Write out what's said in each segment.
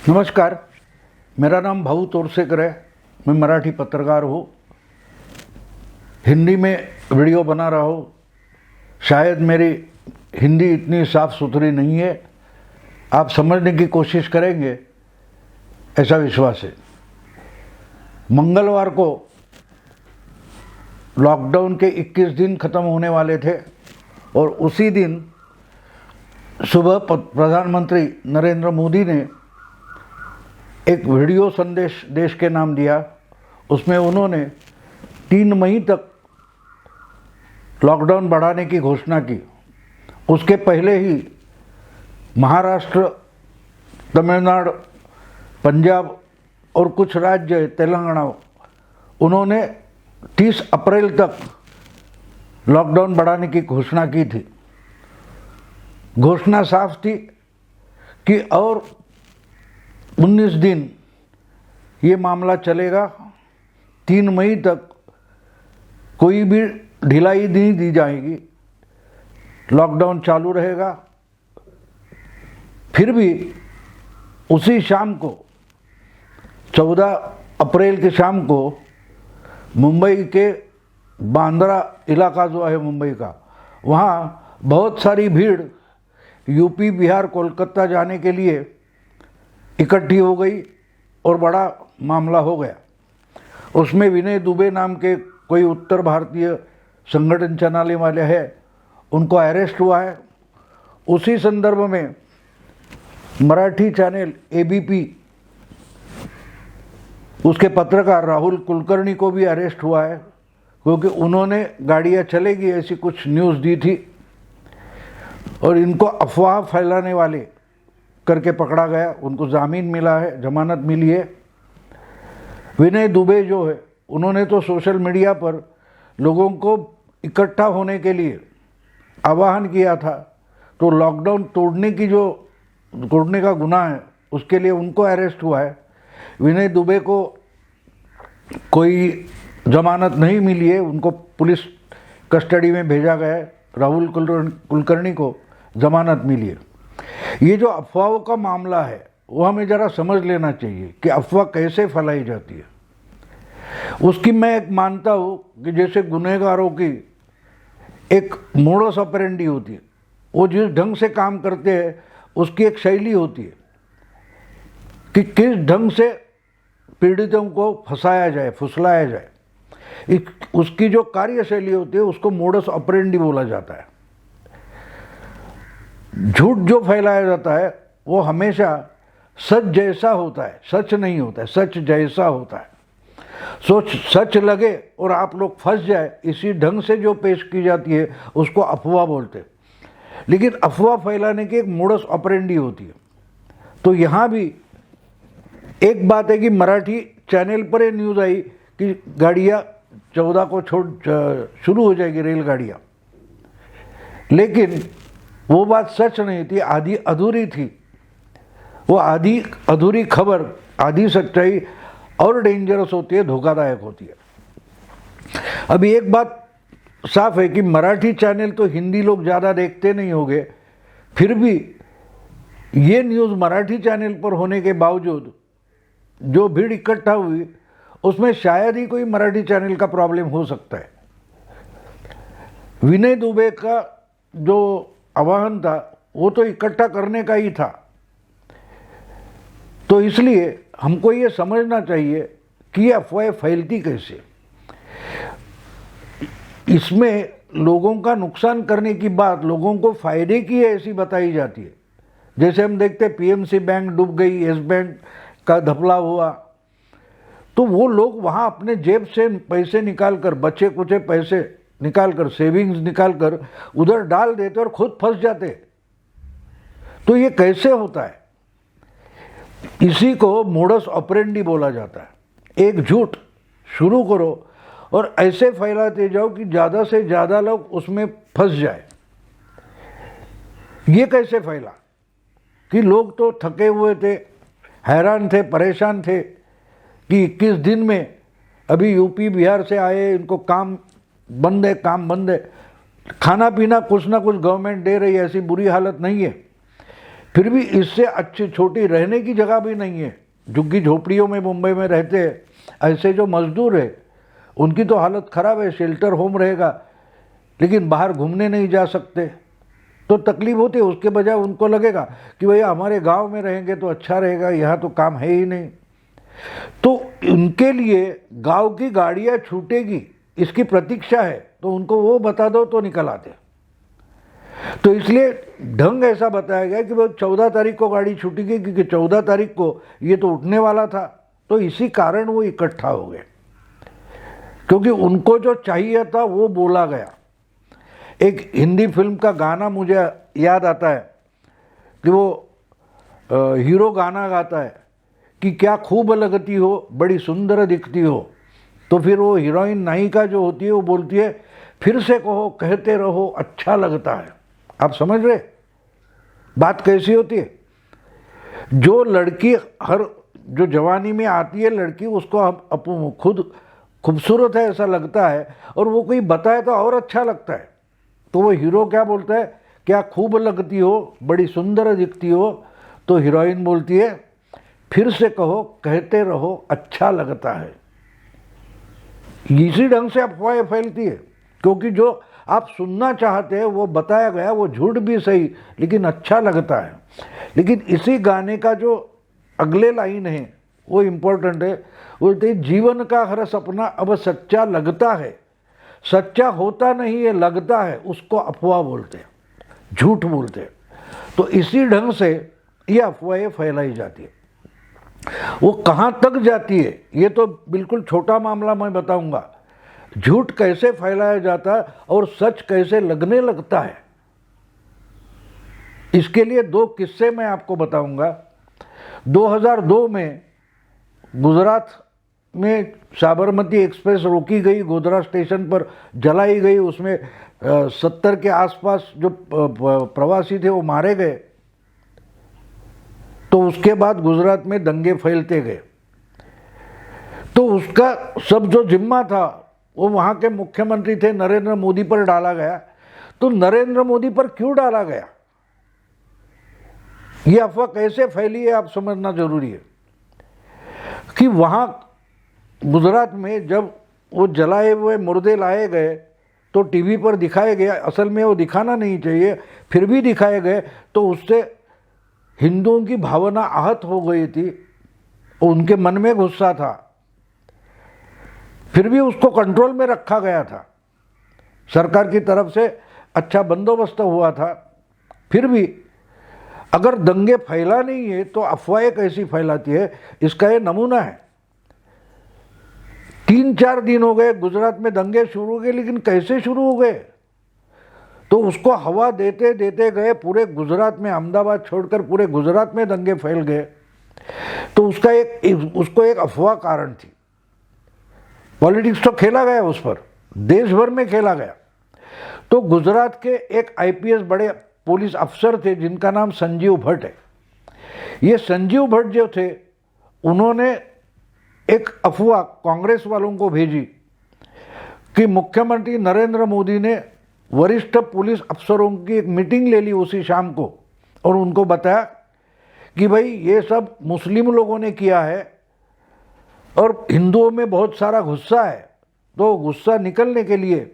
नमस्कार, मेरा नाम भाऊ तोरसेकर है। मैं मराठी पत्रकार हूँ, हिंदी में वीडियो बना रहा हूँ। शायद मेरी हिंदी इतनी साफ सुथरी नहीं है, आप समझने की कोशिश करेंगे ऐसा विश्वास है। मंगलवार को लॉकडाउन के 21 दिन ख़त्म होने वाले थे और उसी दिन सुबह प्रधानमंत्री नरेंद्र मोदी ने एक वीडियो संदेश देश के नाम दिया। उसमें उन्होंने 3 मई तक लॉकडाउन बढ़ाने की घोषणा की। उसके पहले ही महाराष्ट्र, तमिलनाडु, पंजाब और कुछ राज्य तेलंगाना, उन्होंने 30 अप्रैल तक लॉकडाउन बढ़ाने की घोषणा की थी। घोषणा साफ थी कि और 19 दिन ये मामला चलेगा। 3 मई तक कोई भी ढिलाई नहीं दी जाएगी, लॉकडाउन चालू रहेगा। फिर भी उसी शाम को 14 अप्रैल की शाम को मुंबई के बांद्रा इलाका जो है मुंबई का, वहाँ बहुत सारी भीड़ यूपी, बिहार, कोलकाता जाने के लिए इकट्ठी हो गई और बड़ा मामला हो गया। उसमें विनय दुबे नाम के कोई उत्तर भारतीय संगठन चलाने वाले हैं, उनको अरेस्ट हुआ है। उसी संदर्भ में मराठी चैनल एबीपी, उसके पत्रकार राहुल कुलकर्णी को भी अरेस्ट हुआ है, क्योंकि उन्होंने गाड़ियाँ चलेगी ऐसी कुछ न्यूज़ दी थी और इनको अफवाह फैलाने वाले करके पकड़ा गया। उनको जामीन मिला है, जमानत मिली है। विनय दुबे जो है, उन्होंने तो सोशल मीडिया पर लोगों को इकट्ठा होने के लिए आह्वान किया था, तो लॉकडाउन तोड़ने का गुनाह है, उसके लिए उनको अरेस्ट हुआ है। विनय दुबे को कोई जमानत नहीं मिली है, उनको पुलिस कस्टडी में भेजा गया है। राहुल कुलकर्णी को जमानत मिली है। ये जो अफवाहों का मामला है वो हमें ज़रा समझ लेना चाहिए कि अफवाह कैसे फैलाई जाती है। उसकी मैं एक मानता हूँ कि जैसे गुनहगारों की एक मोडस ऑपरेंडी होती है, वो जिस ढंग से काम करते हैं उसकी एक शैली होती है कि किस ढंग से पीड़ितों को फंसाया जाए, फुसलाया जाए। उसकी जो कार्यशैली होती है उसको मोडस ऑपरेंडी बोला जाता है। झूठ जो फैलाया जाता है वो हमेशा सच जैसा होता है, सच नहीं होता है, सच जैसा होता है। सच लगे और आप लोग फंस जाए, इसी ढंग से जो पेश की जाती है उसको अफवाह बोलते हैं। लेकिन अफवाह फैलाने की एक मोडस ऑपरेंडी होती है। तो यहाँ भी एक बात है कि मराठी चैनल पर ये न्यूज़ आई कि गाड़ियाँ 14 को शुरू हो जाएगी, रेलगाड़ियाँ, लेकिन वो बात सच नहीं थी, आधी अधूरी थी। वो आधी अधूरी खबर, आधी सच्चाई और डेंजरस होती है, धोखादायक होती है। अभी एक बात साफ है कि मराठी चैनल तो हिंदी लोग ज़्यादा देखते नहीं होंगे, फिर भी ये न्यूज़ मराठी चैनल पर होने के बावजूद जो भीड़ इकट्ठा हुई उसमें शायद ही कोई मराठी चैनल का प्रॉब्लम हो सकता है। विनय दुबे का जो आह्वान था वो तो इकट्ठा करने का ही था। तो इसलिए हमको ये समझना चाहिए कि ये अफवाहें फैलती कैसे। इसमें लोगों का नुकसान करने की बात लोगों को फायदे की है ऐसी बताई जाती है। जैसे हम देखते हैं पीएमसी बैंक डूब गई, येस बैंक का धपला हुआ, तो वो लोग वहाँ अपने जेब से पैसे निकाल कर, बचे कुचे पैसे निकाल कर, सेविंग्स निकाल कर उधर डाल देते और खुद फंस जाते। तो ये कैसे होता है? इसी को मोडस ऑपरेंडी बोला जाता है। एक झूठ शुरू करो और ऐसे फैलाते जाओ कि ज़्यादा से ज़्यादा लोग उसमें फंस जाए। ये कैसे फैला कि लोग तो थके हुए थे, हैरान थे, परेशान थे कि 21 दिन में अभी यूपी, बिहार से आए, इनको काम बंद है, खाना पीना कुछ ना कुछ गवर्नमेंट दे रही है, ऐसी बुरी हालत नहीं है। फिर भी इससे अच्छी छोटी रहने की जगह भी नहीं है। झुग्गी झोपड़ियों में मुंबई में रहते हैं ऐसे जो मजदूर है उनकी तो हालत ख़राब है, शेल्टर होम रहेगा लेकिन बाहर घूमने नहीं जा सकते तो तकलीफ होती है। उसके बजाय उनको लगेगा कि भैया हमारे गांव में रहेंगे तो अच्छा रहेगा, यहाँ तो काम है ही नहीं। तो उनके लिए गांव की गाड़ियाँ छूटेगी इसकी प्रतीक्षा है, तो उनको वो बता दो तो निकल आते। तो इसलिए ढंग ऐसा बताया गया कि वो 14 तारीख को गाड़ी छूटेगी क्योंकि 14 तारीख को ये तो उठने वाला था, तो इसी कारण वो इकट्ठा हो गए क्योंकि उनको जो चाहिए था वो बोला गया। एक हिंदी फिल्म का गाना मुझे याद आता है कि वो हीरो गाना गाता है कि क्या खूब लगती हो, बड़ी सुंदर दिखती हो, तो फिर वो हीरोइन नायिका जो होती है वो बोलती है फिर से कहो कहते रहो अच्छा लगता है। आप समझ रहे बात कैसी होती है? जो लड़की हर जो जवानी में आती है लड़की, उसको हम खुद खूबसूरत है ऐसा लगता है और वो कोई बताए तो और अच्छा लगता है। तो वो हीरो क्या बोलता है, क्या खूब लगती हो, बड़ी सुंदर दिखती हो, तो हीरोइन बोलती है फिर से कहो कहते रहो अच्छा लगता है। इसी ढंग से अफवाहें फैलती है क्योंकि जो आप सुनना चाहते हैं वो बताया गया, वो झूठ भी सही लेकिन अच्छा लगता है। लेकिन इसी गाने का जो अगले लाइन है वो इम्पोर्टेंट है। बोलते जीवन का हर सपना अब सच्चा लगता है, सच्चा होता नहीं है लगता है, उसको अफवाह बोलते हैं, झूठ बोलते हैं। तो इसी ढंग से ये अफवाहें फैलाई जाती है। वो कहाँ तक जाती है ये तो बिल्कुल छोटा मामला मैं बताऊंगा, झूठ कैसे फैलाया जाता है और सच कैसे लगने लगता है। इसके लिए 2 किस्से मैं आपको बताऊंगा। 2002 में गुजरात में साबरमती एक्सप्रेस रोकी गई, गोधरा स्टेशन पर जलाई गई, उसमें 70 के आसपास जो प्रवासी थे वो मारे गए। तो उसके बाद गुजरात में दंगे फैलते गए, तो उसका सब जो जिम्मा था वो वहाँ के मुख्यमंत्री थे नरेंद्र मोदी पर डाला गया। तो नरेंद्र मोदी पर क्यों डाला गया, ये अफवाह कैसे फैली है आप समझना जरूरी है। कि वहाँ गुजरात में जब वो जलाए हुए मुर्दे लाए गए तो टीवी पर दिखाए गए, असल में वो दिखाना नहीं चाहिए फिर भी दिखाए गए, तो उससे हिंदुओं की भावना आहत हो गई थी, उनके मन में गुस्सा था, फिर भी उसको कंट्रोल में रखा गया था, सरकार की तरफ से अच्छा बंदोबस्त हुआ था। फिर भी अगर दंगे फैला नहीं है तो अफवाहें कैसी फैलाती है, इसका ये नमूना है। 3-4 दिन हो गए गुजरात में दंगे शुरू हो गए, लेकिन कैसे शुरू हो गए, तो उसको हवा देते देते गए पूरे गुजरात में, अहमदाबाद छोड़कर पूरे गुजरात में दंगे फैल गए। तो उसको एक अफवाह कारण थी। पॉलिटिक्स तो खेला गया उस पर, देश भर में खेला गया। तो गुजरात के एक आईपीएस बड़े पुलिस अफसर थे जिनका नाम संजीव भट्ट है। ये संजीव भट्ट जो थे उन्होंने एक अफवाह कांग्रेस वालों को भेजी कि मुख्यमंत्री नरेंद्र मोदी ने वरिष्ठ पुलिस अफसरों की एक मीटिंग ले ली उसी शाम को और उनको बताया कि भाई ये सब मुस्लिम लोगों ने किया है और हिंदुओं में बहुत सारा गुस्सा है, तो गुस्सा निकलने के लिए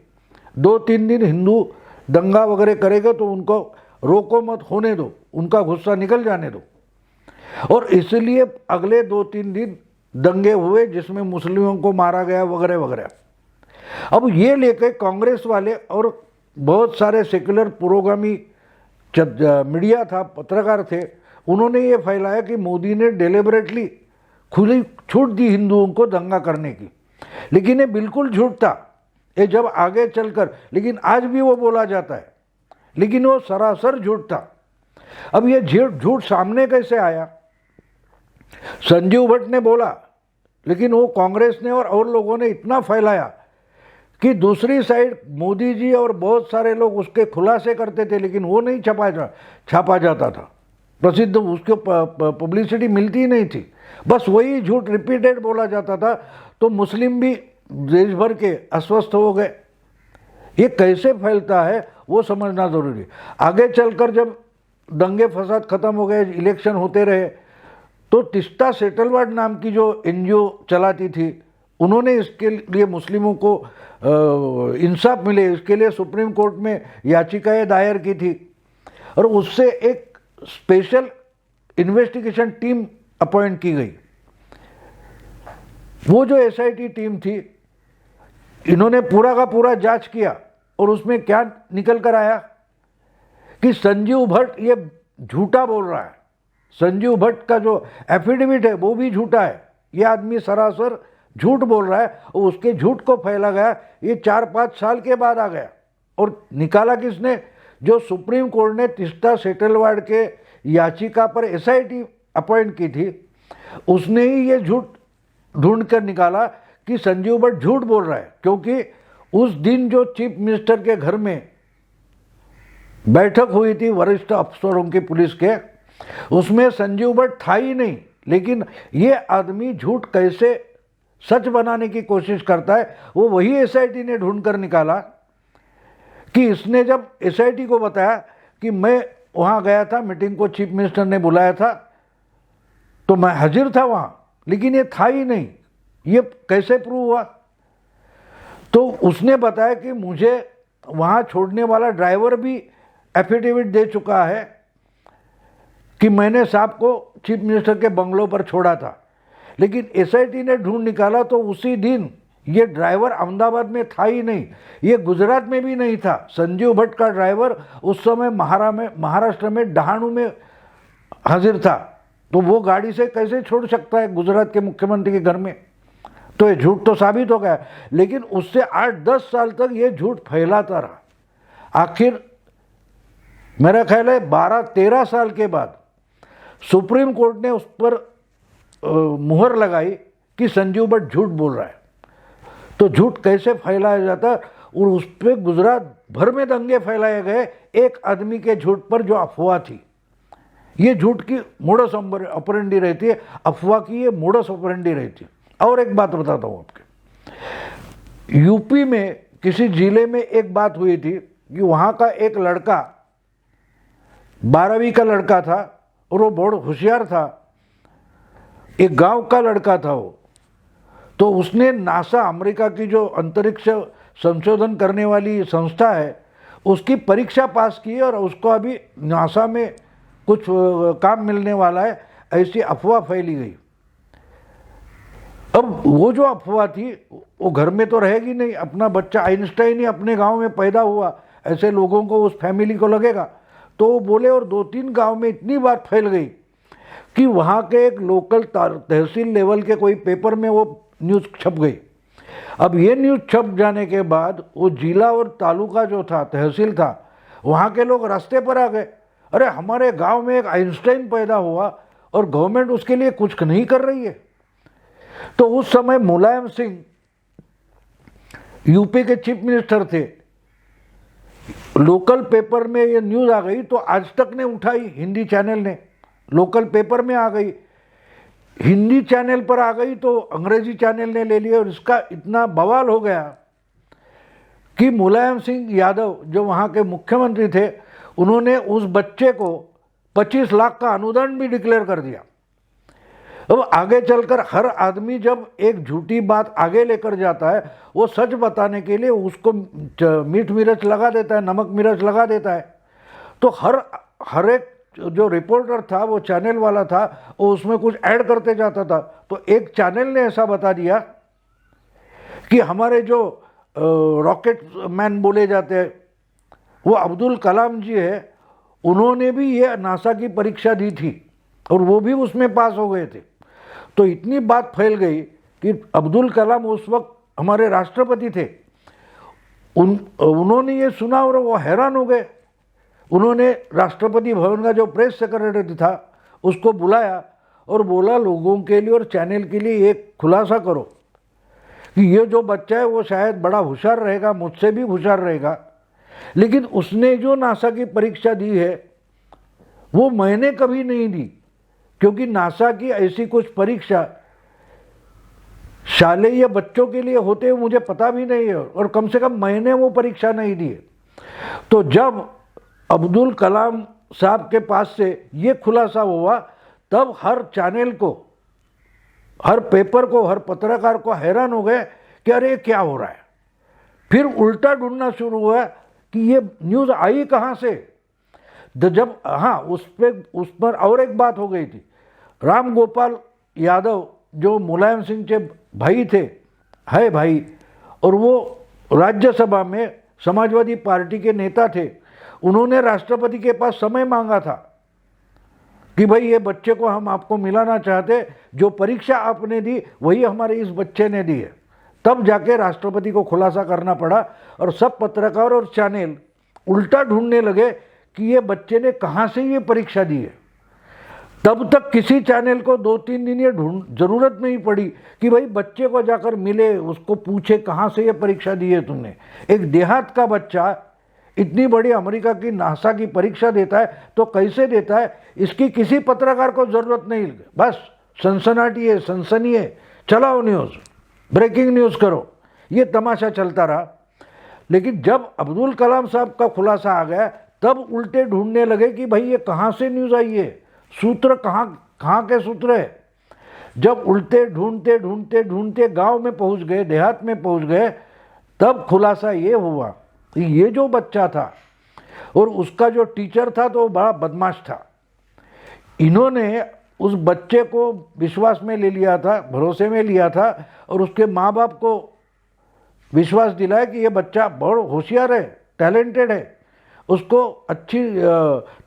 2-3 दिन हिंदू दंगा वगैरह करेगा तो उनको रोको मत, होने दो, उनका गुस्सा निकल जाने दो। और इसलिए अगले 2-3 दिन दंगे हुए जिसमें मुस्लिमों को मारा गया वगैरह वगैरह। अब ये लेकर कांग्रेस वाले और बहुत सारे सेक्युलर पुरोगामी मीडिया था, पत्रकार थे, उन्होंने ये फैलाया कि मोदी ने डेलिबरेटली खुली छूट दी हिंदुओं को दंगा करने की। लेकिन ये बिल्कुल झूठ था, ये जब आगे चलकर, लेकिन आज भी वो बोला जाता है, लेकिन वो सरासर झूठ था। अब ये झूठ सामने कैसे आया? संजीव भट्ट ने बोला, लेकिन वो कांग्रेस ने और लोगों ने इतना फैलाया कि दूसरी साइड मोदी जी और बहुत सारे लोग उसके खुलासे करते थे, लेकिन वो नहीं छापा जाता था, प्रसिद्ध उसको पब्लिसिटी मिलती ही नहीं थी, बस वही झूठ रिपीटेड बोला जाता था। तो मुस्लिम भी देश भर के अस्वस्थ हो गए। ये कैसे फैलता है वो समझना जरूरी है। आगे चलकर जब दंगे फसाद खत्म हो गए, इलेक्शन होते रहे, तो तिस्ता सेटलवर्ड नाम की जो एनजीओ चलाती थी, उन्होंने इसके लिए मुस्लिमों को इंसाफ मिले इसके लिए सुप्रीम कोर्ट में याचिकाएं दायर की थी, और उससे एक स्पेशल इन्वेस्टिगेशन टीम अपॉइंट की गई। वो जो एसआईटी टीम थी, इन्होंने पूरा का पूरा जांच किया, और उसमें क्या निकल कर आया कि संजीव भट्ट ये झूठा बोल रहा है। संजीव भट्ट का जो एफिडेविट है वो भी झूठा है, ये आदमी सरासर झूठ बोल रहा है, और उसके झूठ को फैला गया। ये 4-5 साल के बाद आ गया, और निकाला किसने? जो सुप्रीम कोर्ट ने तिस्ता सेटलवाड के याचिका पर एसआईटी अपॉइंट की थी, उसने ही ये झूठ ढूंढ कर निकाला कि संजीव भट्ट झूठ बोल रहा है, क्योंकि उस दिन जो चीफ मिनिस्टर के घर में बैठक हुई थी वरिष्ठ अफसरों की पुलिस के, उसमें संजीव भट्ट था ही नहीं। लेकिन ये आदमी झूठ कैसे सच बनाने की कोशिश करता है, वो वही एसआईटी ने ढूंढ कर निकाला कि इसने जब एसआईटी को बताया कि मैं वहाँ गया था, मीटिंग को चीफ मिनिस्टर ने बुलाया था, तो मैं हाजिर था वहाँ, लेकिन ये था ही नहीं। ये कैसे प्रूव हुआ? तो उसने बताया कि मुझे वहाँ छोड़ने वाला ड्राइवर भी एफिडेविट दे चुका है कि मैंने साहब को चीफ मिनिस्टर के बंगलों पर छोड़ा था। लेकिन एसआईटी ने ढूंढ निकाला तो उसी दिन ये ड्राइवर अहमदाबाद में था ही नहीं, ये गुजरात में भी नहीं था। संजीव भट्ट का ड्राइवर उस समय महाराष्ट्र में डहाणू में हाजिर था, तो वो गाड़ी से कैसे छोड़ सकता है गुजरात के मुख्यमंत्री के घर में? तो ये झूठ तो साबित हो गया। लेकिन उससे 8-10 साल तक ये झूठ फैलाता रहा। आखिर मेरा ख्याल है 12-13 साल के बाद सुप्रीम कोर्ट ने उस पर मुहर लगाई कि संजीव भट्ट झूठ बोल रहा है। तो झूठ कैसे फैलाया जाता, और उस पर गुजरात भर में दंगे फैलाए गए एक आदमी के झूठ पर जो अफवाह थी। ये झूठ की मोडस ऑपरेंडी रहती है, अफवाह की ये मोडस ऑपरेंडी रहती है। और एक बात बताता हूँ आपके, यूपी में किसी जिले में एक बात हुई थी कि वहाँ का एक लड़का 12वीं का लड़का था, और वो बहुत होशियार था, एक गांव का लड़का था वो। तो उसने नासा, अमेरिका की जो अंतरिक्ष संशोधन करने वाली संस्था है, उसकी परीक्षा पास की, और उसको अभी नासा में कुछ काम मिलने वाला है, ऐसी अफवाह फैली गई। अब वो जो अफवाह थी वो घर में तो रहेगी नहीं, अपना बच्चा आइंस्टाइन ही अपने गांव में पैदा हुआ, ऐसे लोगों को, उस फैमिली को लगेगा। तो वो बोले, और 2-3 गांव में इतनी बात फैल गई कि वहाँ के एक लोकल तहसील लेवल के कोई पेपर में वो न्यूज़ छप गई। अब ये न्यूज़ छप जाने के बाद वो जिला और तालुका जो था, तहसील था, वहाँ के लोग रास्ते पर आ गए, अरे हमारे गांव में एक आइंस्टाइन पैदा हुआ और गवर्नमेंट उसके लिए कुछ नहीं कर रही है। तो उस समय मुलायम सिंह यूपी के चीफ मिनिस्टर थे। लोकल पेपर में ये न्यूज़ आ गई तो आज तक ने उठाई, हिंदी चैनल ने, लोकल पेपर में आ गई, हिंदी चैनल पर आ गई तो अंग्रेजी चैनल ने ले लिया, और इसका इतना बवाल हो गया कि मुलायम सिंह यादव जो वहाँ के मुख्यमंत्री थे, उन्होंने उस बच्चे को 25 लाख का अनुदान भी डिक्लेयर कर दिया। अब आगे चलकर हर आदमी जब एक झूठी बात आगे लेकर जाता है, वो सच बताने के लिए उसको मीठ मिर्च लगा देता है, नमक मिर्च लगा देता है। तो हर एक जो रिपोर्टर था, वो चैनल वाला था, वो उसमें कुछ ऐड करते जाता था। तो एक चैनल ने ऐसा बता दिया कि हमारे जो रॉकेट मैन बोले जाते हैं वो अब्दुल कलाम जी है, उन्होंने भी ये नासा की परीक्षा दी थी और वो भी उसमें पास हो गए थे। तो इतनी बात फैल गई कि अब्दुल कलाम उस वक्त हमारे राष्ट्रपति थे, उन्होंने ये सुना और वो हैरान हो गए। उन्होंने राष्ट्रपति भवन का जो प्रेस सेक्रेटरी था उसको बुलाया और बोला, लोगों के लिए और चैनल के लिए एक खुलासा करो कि ये जो बच्चा है वो शायद बड़ा होशियार रहेगा, मुझसे भी होशियार रहेगा, लेकिन उसने जो नासा की परीक्षा दी है वो मैंने कभी नहीं दी, क्योंकि नासा की ऐसी कुछ परीक्षा शालेय बच्चों के लिए होते हुए मुझे पता भी नहीं है, और कम से कम मैंने वो परीक्षा नहीं दी है। तो जब अब्दुल कलाम साहब के पास से ये खुलासा हुआ, तब हर चैनल को, हर पेपर को, हर पत्रकार को हैरान हो गए कि अरे क्या हो रहा है। फिर उल्टा ढूंढना शुरू हुआ कि ये न्यूज़ आई कहाँ से। जब हाँ उस पर और एक बात हो गई थी, राम गोपाल यादव जो मुलायम सिंह के भाई थे, है भाई, और वो राज्यसभा में समाजवादी पार्टी के नेता थे, उन्होंने राष्ट्रपति के पास समय मांगा था कि भाई ये बच्चे को हम आपको मिलाना चाहते, जो परीक्षा आपने दी वही हमारे इस बच्चे ने दी है। तब जाके राष्ट्रपति को खुलासा करना पड़ा और सब पत्रकार और चैनल उल्टा ढूंढने लगे कि ये बच्चे ने कहाँ से ये परीक्षा दी है। तब तक किसी चैनल को 2-3 दिन ये जरूरत नहीं पड़ी कि भाई बच्चे को जाकर मिले, उसको पूछे कहाँ से ये परीक्षा दी है तुमने। एक देहात का बच्चा इतनी बड़ी अमेरिका की नासा की परीक्षा देता है तो कैसे देता है, इसकी किसी पत्रकार को जरूरत नहीं। बस सनसनाटी है, सनसनी है, चलाओ न्यूज़, ब्रेकिंग न्यूज़ करो, ये तमाशा चलता रहा। लेकिन जब अब्दुल कलाम साहब का खुलासा आ गया तब उल्टे ढूंढने लगे कि भाई ये कहाँ से न्यूज़ आई है, सूत्र कहाँ के सूत्र है। जब उल्टे ढूंढते ढूंढते ढूंढते गांव में पहुंच गए, देहात में पहुंच गए, तब खुलासा ये हुआ कि ये जो बच्चा था और उसका जो टीचर था तो वो बड़ा बदमाश था। इन्होंने उस बच्चे को विश्वास में ले लिया था, भरोसे में लिया था, और उसके माँ बाप को विश्वास दिलाया कि ये बच्चा बहुत होशियार है, टैलेंटेड है, उसको अच्छी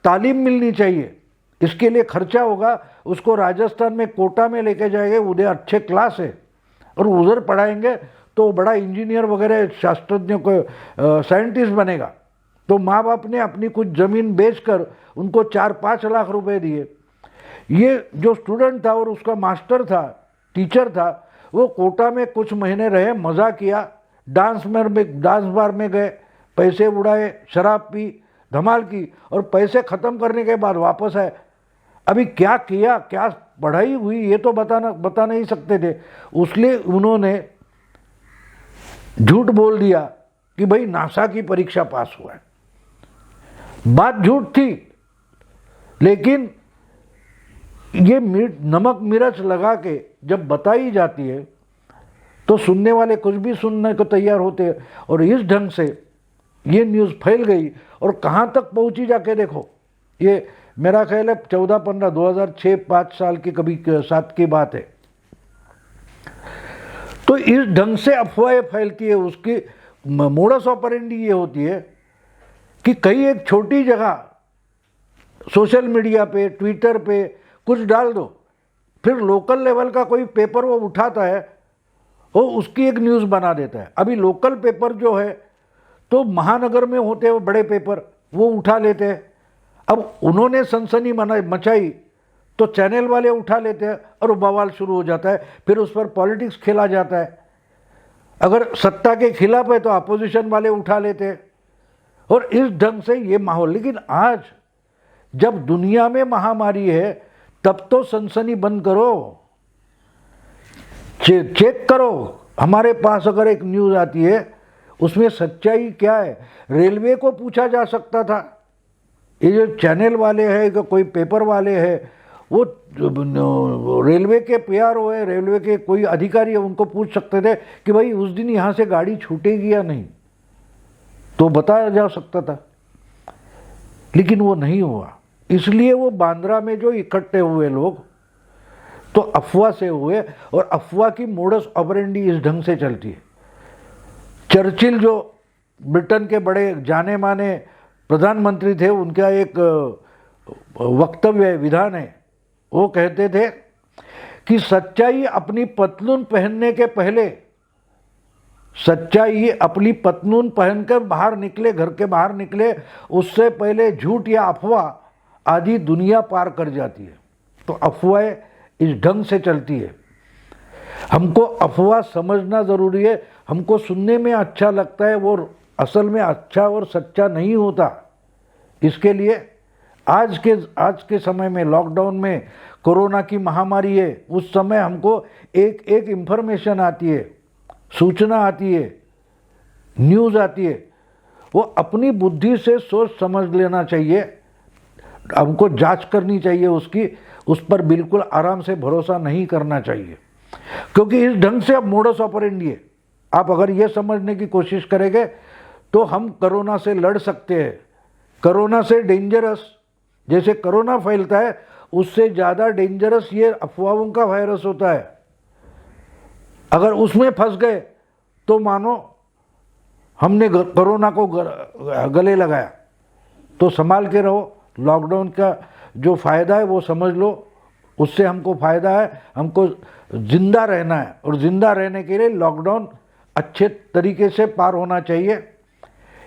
तालीम मिलनी चाहिए, इसके लिए खर्चा होगा, उसको राजस्थान में कोटा में लेके जाएंगे, उधर अच्छे क्लास है और उधर पढ़ाएंगे तो बड़ा इंजीनियर वगैरह शास्त्रज्ञ को साइंटिस्ट बनेगा। तो माँ बाप ने अपनी कुछ ज़मीन बेचकर उनको 4-5 लाख रुपए दिए। ये जो स्टूडेंट था और उसका मास्टर था, टीचर था, वो कोटा में कुछ महीने रहे, मज़ा किया, डांस बार में गए, पैसे उड़ाए, शराब पी, धमाल की, और पैसे ख़त्म करने के बाद वापस आए। अभी क्या किया, क्या पढ़ाई हुई, ये तो बता नहीं सकते थे। उसलिए उन्होंने झूठ बोल दिया कि भाई नासा की परीक्षा पास हुआ है। बात झूठ थी, लेकिन ये नमक मिर्च लगा के जब बताई जाती है तो सुनने वाले कुछ भी सुनने को तैयार होते हैं। और इस ढंग से ये न्यूज़ फैल गई और कहाँ तक पहुँची जाके देखो। ये मेरा ख्याल है 14-15 2006-5 साल की कभी 7 की बात है। तो इस ढंग से अफवाहें फैलती है। उसकी मोडस ऑपरेंडी ये होती है कि कहीं एक छोटी जगह सोशल मीडिया पे, ट्विटर पे कुछ डाल दो, फिर लोकल लेवल का कोई पेपर वो उठाता है, वो उसकी एक न्यूज़ बना देता है। अभी लोकल पेपर जो है तो महानगर में होते हैं बड़े पेपर, वो उठा लेते हैं। अब उन्होंने सनसनी मचाई तो चैनल वाले उठा लेते हैं और बवाल शुरू हो जाता है। फिर उस पर पॉलिटिक्स खेला जाता है। अगर सत्ता के खिलाफ है तो अपोजिशन वाले उठा लेते हैं, और इस ढंग से ये माहौल। लेकिन आज जब दुनिया में महामारी है तब तो सनसनी बंद करो, चेक करो। हमारे पास अगर एक न्यूज़ आती है उसमें सच्चाई क्या है, रेलवे को पूछा जा सकता था। ये जो चैनल वाले हैं, कोई पेपर वाले हैं, वो रेलवे के पीआरओ है, रेलवे के कोई अधिकारी है, उनको पूछ सकते थे कि भाई उस दिन यहाँ से गाड़ी छूटेगी या नहीं, तो बताया जा सकता था। लेकिन वो नहीं हुआ। इसलिए वो बांद्रा में जो इकट्ठे हुए लोग तो अफवाह से हुए, और अफवाह की मोडस ऑपरेंडी इस ढंग से चलती है। चर्चिल जो ब्रिटेन के बड़े जाने माने प्रधानमंत्री थे, उनका एक वक्तव्य विधान है, वो कहते थे कि सच्चाई अपनी पतलून पहनने के पहले, सच्चाई अपनी पतलून पहनकर बाहर निकले, घर के बाहर निकले, उससे पहले झूठ या अफवाह आधी दुनिया पार कर जाती है। तो अफवाहें इस ढंग से चलती है। हमको अफवाह समझना ज़रूरी है। हमको सुनने में अच्छा लगता है, वो असल में अच्छा और सच्चा नहीं होता। इसके लिए आज के समय में, लॉकडाउन में, कोरोना की महामारी है, उस समय हमको एक इंफॉर्मेशन आती है, सूचना आती है, न्यूज़ आती है, वो अपनी बुद्धि से सोच समझ लेना चाहिए। हमको जांच करनी चाहिए उसकी, उस पर बिल्कुल आराम से भरोसा नहीं करना चाहिए, क्योंकि इस ढंग से अब मोडस ऑपरेंडी है। आप अगर ये समझने की कोशिश करेंगे तो हम कोरोना से लड़ सकते हैं। कोरोना से डेंजरस, जैसे कोरोना फैलता है उससे ज़्यादा डेंजरस ये अफवाहों का वायरस होता है। अगर उसमें फंस गए तो मानो हमने कोरोना को गले लगाया। तो संभाल के रहो। लॉकडाउन का जो फ़ायदा है वो समझ लो, उससे हमको फ़ायदा है, हमको ज़िंदा रहना है, और ज़िंदा रहने के लिए लॉकडाउन अच्छे तरीके से पार होना चाहिए।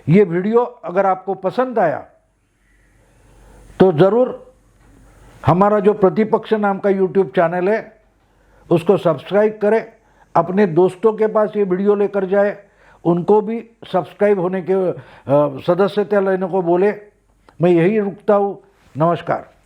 ये वीडियो अगर आपको पसंद आया तो ज़रूर हमारा जो प्रतिपक्ष नाम का यूट्यूब चैनल है उसको सब्सक्राइब करें, अपने दोस्तों के पास ये वीडियो लेकर जाए, उनको भी सब्सक्राइब होने के सदस्यता लेने को बोले। मैं यही रुकता हूँ। नमस्कार।